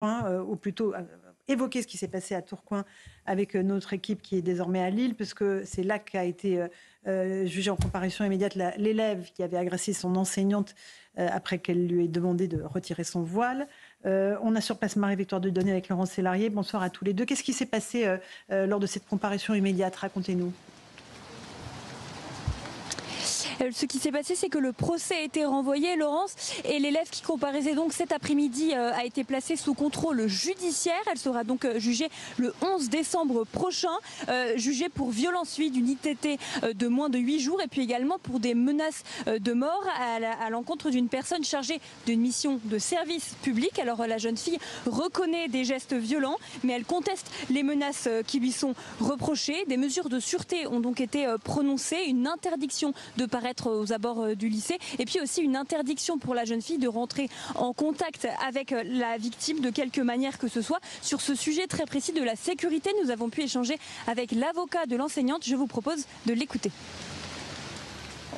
ou plutôt évoquer ce qui s'est passé à Tourcoing avec notre équipe qui est désormais à Lille, parce que c'est là qu'a été jugé en comparution immédiate l'élève qui avait agressé son enseignante après qu'elle lui ait demandé de retirer son voile. On a sur place Marie-Victoire Dieudonné avec Laurence Sélarié. Bonsoir à tous les deux. Qu'est-ce qui s'est passé lors de cette comparution immédiate? Racontez-nous. Ce qui s'est passé, c'est que le procès a été renvoyé, Laurence, et l'élève qui comparaissait donc cet après-midi a été placée sous contrôle judiciaire. Elle sera donc jugée le 11 décembre prochain, jugée pour violence suivie d'une ITT de moins de 8 jours et puis également pour des menaces de mort à l'encontre d'une personne chargée d'une mission de service public. Alors la jeune fille reconnaît des gestes violents, mais elle conteste les menaces qui lui sont reprochées. Des mesures de sûreté ont donc été prononcées, une interdiction de paraître aux abords du lycée et puis aussi une interdiction pour la jeune fille de rentrer en contact avec la victime de quelque manière que ce soit. Sur ce sujet très précis de la sécurité, nous avons pu échanger avec l'avocat de l'enseignante. Je vous propose de l'écouter.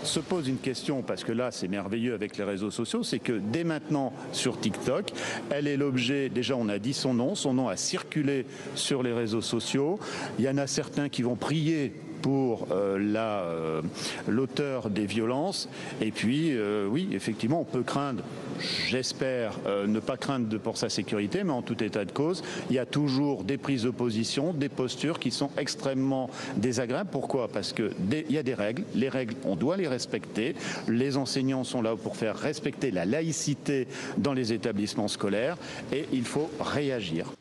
Se pose une question, parce que là c'est merveilleux avec les réseaux sociaux, c'est que dès maintenant sur TikTok, elle est l'objet, déjà on a dit son nom a circulé sur les réseaux sociaux, il y en a certains qui vont prier pour l'auteur des violences, et puis oui, effectivement on peut craindre, j'espère ne pas craindre pour sa sécurité, mais en tout état de cause, il y a toujours des prises de position, des postures qui sont extrêmement désagréables. Pourquoi? Parce qu'il y a des règles, les règles on doit les respecter, les enseignants sont là pour faire respecter la laïcité dans les établissements scolaires et il faut réagir.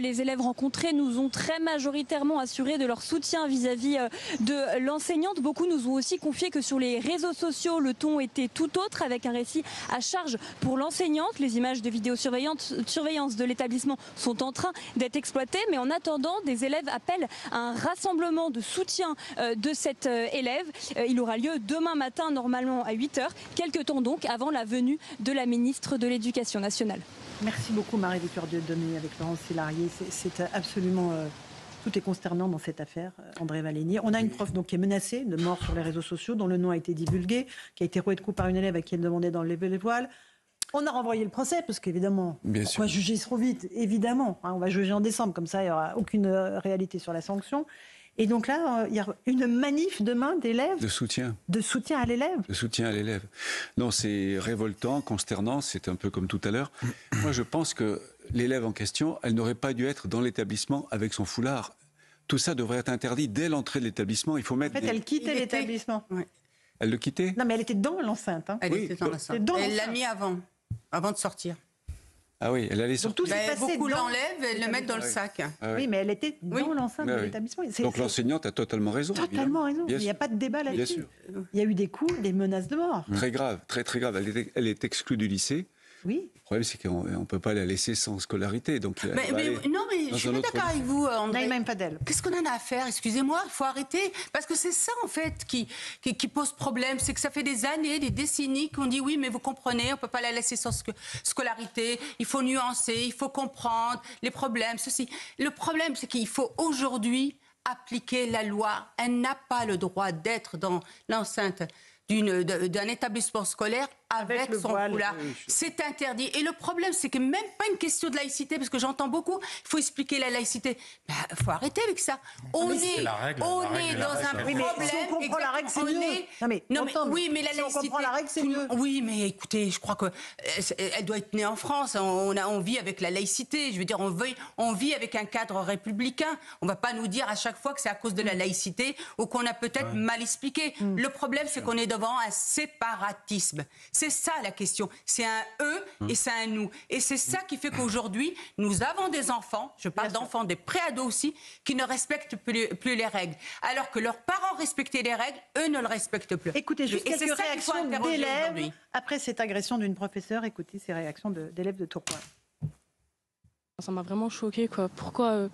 Les élèves rencontrés nous ont très majoritairement assuré de leur soutien vis-à-vis de l'enseignante. Beaucoup nous ont aussi confié que sur les réseaux sociaux, le ton était tout autre, avec un récit à charge pour l'enseignante. Les images de vidéosurveillance de l'établissement sont en train d'être exploitées, mais en attendant, des élèves appellent à un rassemblement de soutien de cet élève. Il aura lieu demain matin, normalement à 8 h, quelques temps donc avant la venue de la ministre de l'Éducation nationale. Merci beaucoup Marie-Victoire Dieudonné avec Laurence Sélarié. C'est absolument... tout est consternant dans cette affaire, André Valénier. On a une prof donc, qui est menacée de mort sur les réseaux sociaux, dont le nom a été divulgué, qui a été roué de coups par une élève à qui elle demandait d'enlever les voiles. On a renvoyé le procès, parce qu'évidemment, pourquoi juger trop vite? Évidemment, on va juger en décembre, comme ça il n'y aura aucune réalité sur la sanction. Et donc là, il y a une manif demain d'élèves. De soutien. De soutien à l'élève. De soutien à l'élève. Non, c'est révoltant, consternant, c'est un peu comme tout à l'heure. Moi, je pense que l'élève en question, elle n'aurait pas dû être dans l'établissement avec son foulard. Tout ça devrait être interdit dès l'entrée de l'établissement. Il faut mettre. En fait, elle quittait l'établissement. Oui. Elle le quittait? Non, mais elle était dans l'enceinte. Hein. Elle était dans l'enceinte. Elle l'a mis avant de sortir. Ah oui, elle allait sortir. Beaucoup l'enlèvent et le mettent dans le sac. Ah oui, mais elle était dans l'enceinte de l'établissement. Donc l'enseignante a totalement raison. Totalement raison. Il n'y a pas de débat là-dessus. Il y a eu des coups, des menaces de mort. Très grave, très très grave. Elle est exclue du lycée. Oui. Le problème, c'est qu'on ne peut pas la laisser sans scolarité. Donc non, mais je suis d'accord avec vous, André. Même pas d'elle. Qu'est-ce qu'on en a à faire? Excusez-moi, il faut arrêter. Parce que c'est ça, en fait, qui pose problème. C'est que ça fait des années, des décennies qu'on dit oui, mais vous comprenez, on ne peut pas la laisser sans scolarité. Il faut nuancer, il faut comprendre les problèmes, ceci. Le problème, c'est qu'il faut aujourd'hui appliquer la loi. Elle n'a pas le droit d'être dans l'enceinte d'un établissement scolaire avec son foulard. C'est interdit. Et le problème, c'est que même pas une question de laïcité, parce que j'entends beaucoup, il faut expliquer la laïcité. Il faut arrêter avec ça. On est dans un problème. Si on comprend la règle, c'est mieux. Oui, mais la laïcité. Si on comprend la règle, c'est mieux. Oui, mais écoutez, je crois qu'elle doit être née en France. On vit avec la laïcité. Je veux dire, on vit avec un cadre républicain. On ne va pas nous dire à chaque fois que c'est à cause de la laïcité ou qu'on a peut-être mal expliqué. Le problème, c'est qu'on est devant un séparatisme. C'est ça la question. C'est un eux et c'est un nous. Et c'est ça qui fait qu'aujourd'hui, nous avons des enfants, je parle d'enfants, des préados aussi, qui ne respectent plus les règles. Alors que leurs parents respectaient les règles, eux ne le respectent plus. Écoutez, juste quelques réactions d'élèves après cette agression d'une professeure. Écoutez ces réactions d'élèves de Tourcoing. Ça m'a vraiment choquée, quoi. Pourquoi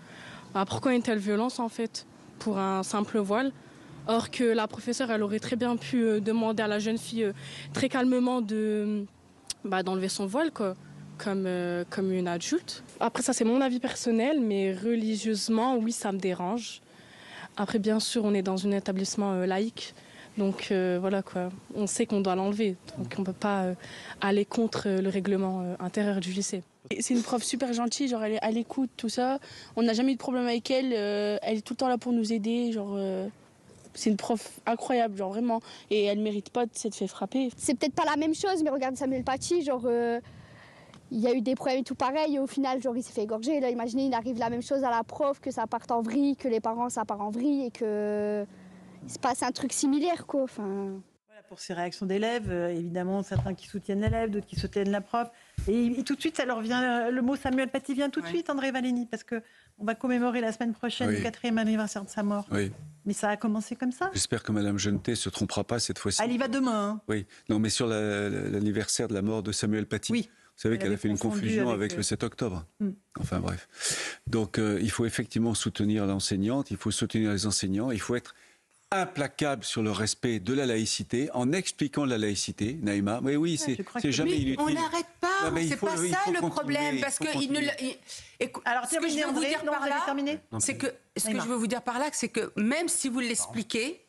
une telle violence, en fait, pour un simple voile? Or que la professeure, elle aurait très bien pu demander à la jeune fille très calmement d'enlever son voile, quoi, comme une adulte. Après ça, c'est mon avis personnel, mais religieusement, oui, ça me dérange. Après, bien sûr, on est dans un établissement laïque, Donc voilà quoi, on sait qu'on doit l'enlever, donc on ne peut pas aller contre le règlement intérieur du lycée. C'est une prof super gentille, genre elle est à l'écoute, tout ça. On n'a jamais eu de problème avec elle, elle est tout le temps là pour nous aider, genre c'est une prof incroyable, genre vraiment. Et elle mérite pas de s'être fait frapper. C'est peut-être pas la même chose, mais regarde Samuel Paty, genre il y a eu des problèmes et tout pareil, et au final, genre il s'est fait égorger. Là, imaginez, il arrive la même chose à la prof, que ça parte en vrille, que les parents ça part en vrille et que il se passe un truc similaire, quoi. Enfin... Voilà pour ces réactions d'élèves, évidemment, certains qui soutiennent l'élève, d'autres qui soutiennent la prof. Et tout de suite, ça leur vient, le mot Samuel Paty vient tout de suite, André Valény, parce qu'on va commémorer la semaine prochaine le 4e anniversaire de sa mort. Oui. Mais ça a commencé comme ça. J'espère que Mme Jeuneté ne se trompera pas cette fois-ci. Elle y va demain. Hein. Oui, non, mais sur l'anniversaire de la mort de Samuel Paty. Oui. Vous savez qu'elle a fait une confusion avec le 7 octobre. Enfin bref. Donc il faut effectivement soutenir l'enseignante, il faut soutenir les enseignants, il faut être implacable sur le respect de la laïcité, en expliquant la laïcité, Naïma. Mais oui, c'est jamais inutile. On n'arrête pas, c'est pas ça le problème, parce que Alors, ce que je veux vous dire par là, c'est que ce que je veux vous dire par là, c'est que même si vous l'expliquez,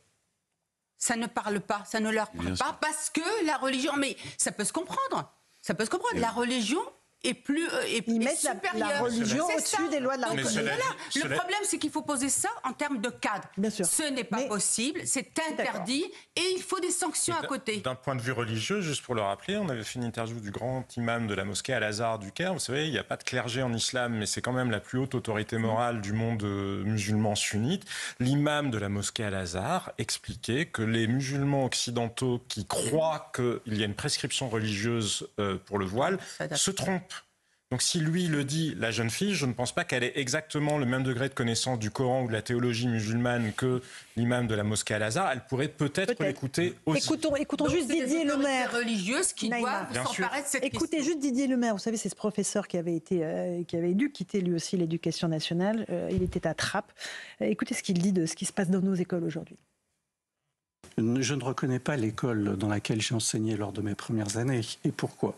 ça ne parle pas, ça ne leur parle pas, parce que la religion, mais ça peut se comprendre. Ça peut se comprendre. La religion est plus Ils mettent supérieure. La religion au-dessus des lois de la République. Le problème, c'est qu'il faut poser ça en termes de cadre. Bien sûr. Ce n'est pas possible, c'est interdit et il faut des sanctions à côté. D'un point de vue religieux, juste pour le rappeler, on avait fait une interview du grand imam de la mosquée Al-Azhar du Caire. Vous savez, il n'y a pas de clergé en islam, mais c'est quand même la plus haute autorité morale du monde musulman sunnite. L'imam de la mosquée Al-Azhar expliquait que les musulmans occidentaux qui croient qu'il y a une prescription religieuse pour le voile se trompent. Donc si lui le dit, la jeune fille, je ne pense pas qu'elle ait exactement le même degré de connaissance du Coran ou de la théologie musulmane que l'imam de la mosquée Al-Azhar. Elle pourrait peut-être l'écouter aussi. Écoutons juste Didier Lemaire. Religieuse qui doit s'emparer de cette Écoutez juste Didier Lemaire. Vous savez, c'est ce professeur qui avait dû quitter lui aussi l'éducation nationale. Il était à Trappes. Écoutez ce qu'il dit de ce qui se passe dans nos écoles aujourd'hui. Je ne reconnais pas l'école dans laquelle j'ai enseigné lors de mes premières années. Et pourquoi ?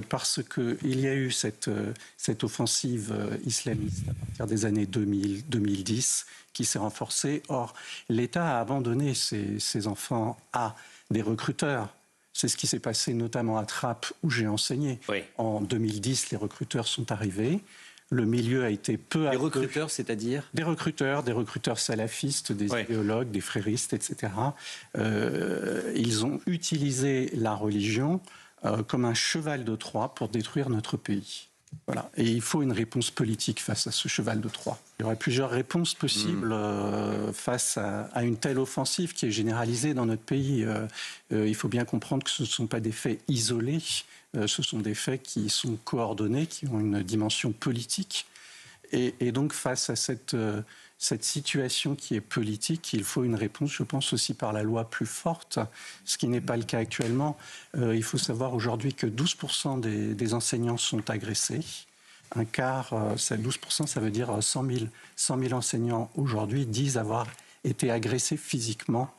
Parce qu'il y a eu cette offensive islamiste à partir des années 2000-2010 qui s'est renforcée. Or, l'État a abandonné ses enfants à des recruteurs. C'est ce qui s'est passé notamment à Trappes où j'ai enseigné. Oui. En 2010, les recruteurs sont arrivés. Le milieu a été peu à peu... Des recruteurs, c'est-à-dire ? Des recruteurs salafistes, des idéologues, des fréristes, etc. Ils ont utilisé la religion comme un cheval de Troie pour détruire notre pays. Voilà. Et il faut une réponse politique face à ce cheval de Troie. Il y aurait plusieurs réponses possibles face à une telle offensive qui est généralisée dans notre pays. Il faut bien comprendre que ce ne sont pas des faits isolés, ce sont des faits qui sont coordonnés, qui ont une dimension politique. Et donc face à cette situation qui est politique, il faut une réponse, je pense, aussi par la loi plus forte, ce qui n'est pas le cas actuellement. Il faut savoir aujourd'hui que 12% des enseignants sont agressés. Un quart, 12%, ça veut dire 100 000 enseignants aujourd'hui disent avoir été agressés physiquement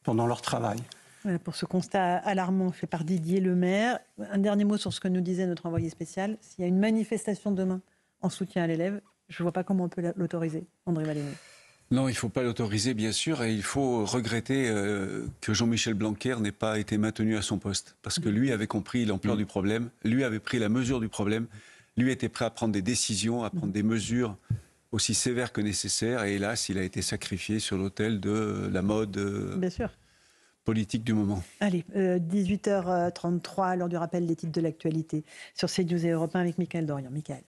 pendant leur travail. Voilà pour ce constat alarmant fait par Didier Lemaire. Un dernier mot sur ce que nous disait notre envoyé spécial. S'il y a une manifestation demain en soutien à l'élève, je ne vois pas comment on peut l'autoriser, André Valény. Non, il ne faut pas l'autoriser, bien sûr, et il faut regretter que Jean-Michel Blanquer n'ait pas été maintenu à son poste. Parce que lui avait compris l'ampleur du problème, lui avait pris la mesure du problème, lui était prêt à prendre des décisions, à prendre des mesures aussi sévères que nécessaires, et hélas, il a été sacrifié sur l'autel de la mode politique du moment. Allez, 18h33, à l'heure du rappel des titres de l'actualité sur CNews et Europe 1 avec Mickaël Dorian. Mickaël.